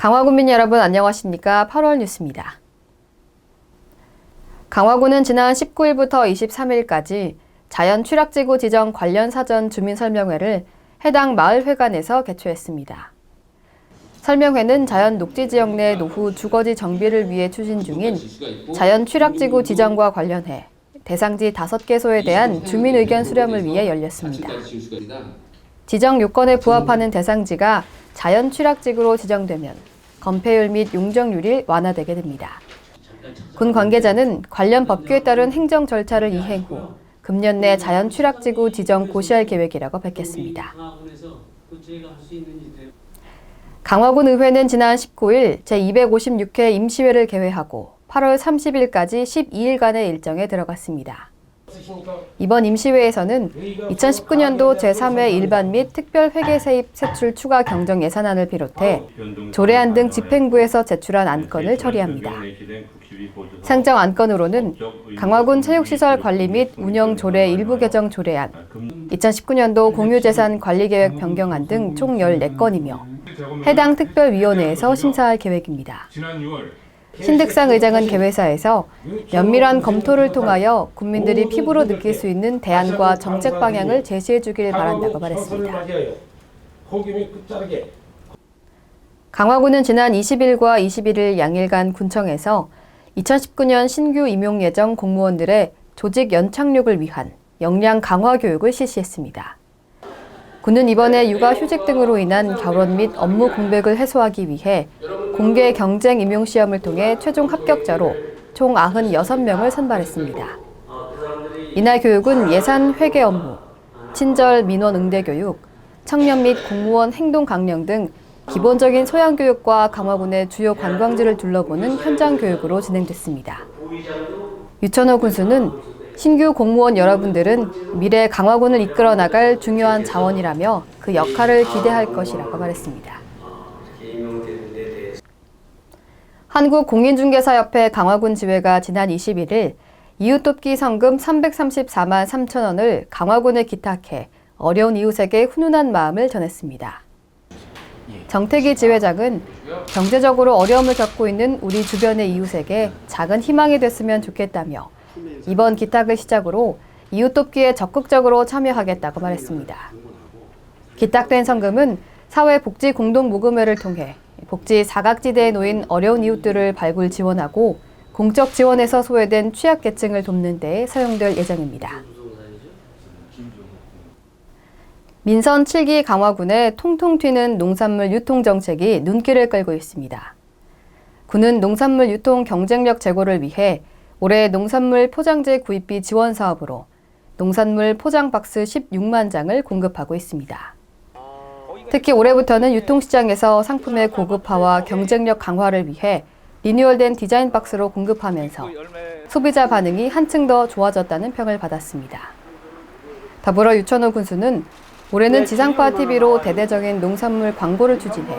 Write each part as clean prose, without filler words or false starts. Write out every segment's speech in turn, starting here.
강화군민 여러분 안녕하십니까? 8월 뉴스입니다. 강화군은 지난 19일부터 23일까지 자연취락지구 지정 관련 사전 주민설명회를 해당 마을회관에서 개최했습니다. 설명회는 자연 녹지지역 내 노후 주거지 정비를 위해 추진 중인 자연취락지구 지정과 관련해 대상지 5개소에 대한 주민 의견 수렴을 위해 열렸습니다. 지정 요건에 부합하는 대상지가 자연취락지구로 지정되면 건폐율 및 용적률이 완화되게 됩니다. 군 관계자는 관련 법규에 따른 행정 절차를 이행 후 금년 내 자연취락지구 지정 고시할 계획이라고 밝혔습니다. 강화군 의회는 지난 19일 제256회 임시회를 개회하고 8월 30일까지 12일간의 일정에 들어갔습니다. 이번 임시회에서는 2019년도 제3회 일반 및 특별 회계 세입 세출 추가 경정 예산안을 비롯해 조례안 등 집행부에서 제출한 안건을 처리합니다. 상정 안건으로는 강화군 체육시설 관리 및 운영 조례 일부 개정 조례안, 2019년도 공유재산 관리계획 변경안 등 총 14건이며 해당 특별위원회에서 심사할 계획입니다. 신득상 의장은 개회사에서 면밀한 검토를 통하여 국민들이 피부로 느낄 수 있는 대안과 정책 방향을 제시해 주길 바란다고 말했습니다. 강화군은 지난 20일과 21일 양일간 군청에서 2019년 신규 임용 예정 공무원들의 조직 연착륙을 위한 역량 강화 교육을 실시했습니다. 군은 이번에 육아휴직 등으로 인한 결혼 및 업무 공백을 해소하기 위해 공개 경쟁 임용 시험을 통해 최종 합격자로 총 96명을 선발했습니다. 이날 교육은 예산 회계 업무, 친절 민원 응대 교육, 청년 및 공무원 행동 강령 등 기본적인 소양 교육과 강화군의 주요 관광지를 둘러보는 현장 교육으로 진행됐습니다. 유천호 군수는 신규 공무원 여러분들은 미래 강화군을 이끌어 나갈 중요한 자원이라며 그 역할을 기대할 것이라고 말했습니다. 한국공인중개사협회 강화군 지회가 지난 21일 이웃돕기 성금 334만 3천 원을 강화군에 기탁해 어려운 이웃에게 훈훈한 마음을 전했습니다. 정태기 지회장은 경제적으로 어려움을 겪고 있는 우리 주변의 이웃에게 작은 희망이 됐으면 좋겠다며 이번 기탁을 시작으로 이웃돕기에 적극적으로 참여하겠다고 말했습니다. 기탁된 성금은 사회복지공동모금회를 통해 복지 사각지대에 놓인 어려운 이웃들을 발굴 지원하고 공적 지원에서 소외된 취약계층을 돕는 데 사용될 예정입니다. 민선 7기 강화군의 통통 튀는 농산물 유통 정책이 눈길을 끌고 있습니다. 군은 농산물 유통 경쟁력 제고를 위해 올해 농산물 포장재 구입비 지원 사업으로 농산물 포장 박스 16만 장을 공급하고 있습니다. 특히 올해부터는 유통시장에서 상품의 고급화와 경쟁력 강화를 위해 리뉴얼된 디자인 박스로 공급하면서 소비자 반응이 한층 더 좋아졌다는 평을 받았습니다. 더불어 유천호 군수는 올해는 지상파 TV로 대대적인 농산물 광고를 추진해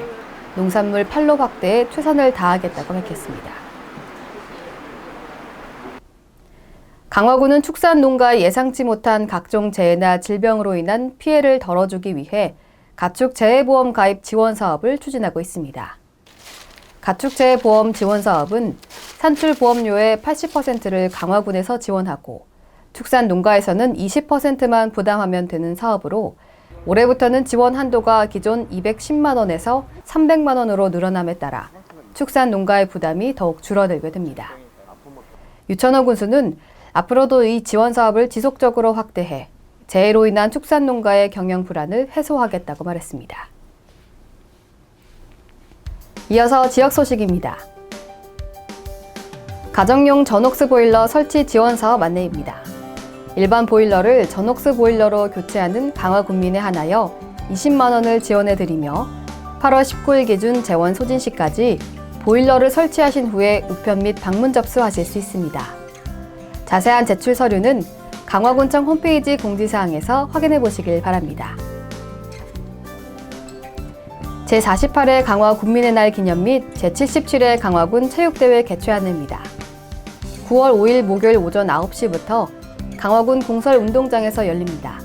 농산물 판로 확대에 최선을 다하겠다고 밝혔습니다. 강화군은 축산 농가의 예상치 못한 각종 재해나 질병으로 인한 피해를 덜어주기 위해 가축 재해보험 가입 지원 사업을 추진하고 있습니다. 가축 재해보험 지원 사업은 산출 보험료의 80%를 강화군에서 지원하고 축산 농가에서는 20%만 부담하면 되는 사업으로 올해부터는 지원 한도가 기존 210만 원에서 300만 원으로 늘어남에 따라 축산 농가의 부담이 더욱 줄어들게 됩니다. 유천호 군수는 앞으로도 이 지원 사업을 지속적으로 확대해 재해로 인한 축산 농가의 경영 불안을 해소하겠다고 말했습니다. 이어서 지역 소식입니다. 가정용 전옥스 보일러 설치 지원 사업 안내입니다. 일반 보일러를 전옥스 보일러로 교체하는 강화군민에 한하여 20만 원을 지원해드리며 8월 19일 기준 재원 소진 시까지 보일러를 설치하신 후에 우편 및 방문 접수하실 수 있습니다. 자세한 제출 서류는 강화군청 홈페이지 공지사항에서 확인해 보시길 바랍니다. 제48회 강화군민의 날 기념 및 제77회 강화군 체육대회 개최 안내입니다. 9월 5일 목요일 오전 9시부터 강화군 공설운동장에서 열립니다.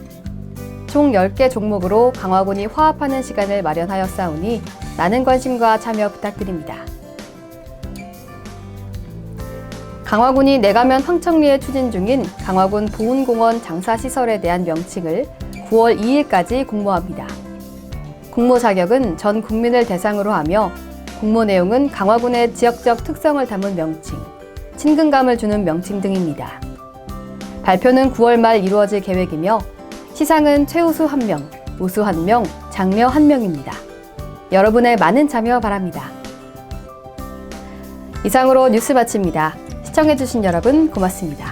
총 10개 종목으로 강화군이 화합하는 시간을 마련하였사오니 많은 관심과 참여 부탁드립니다. 강화군이 내가면 황청리에 추진 중인 강화군 보훈공원 장사시설에 대한 명칭을 9월 2일까지 공모합니다. 공모 자격은 전 국민을 대상으로 하며 공모 내용은 강화군의 지역적 특성을 담은 명칭, 친근감을 주는 명칭 등입니다. 발표는 9월 말 이루어질 계획이며 시상은 최우수 1명, 우수 1명, 장려 1명입니다. 여러분의 많은 참여 바랍니다. 이상으로 뉴스 마칩니다. 시청해주신 여러분 고맙습니다.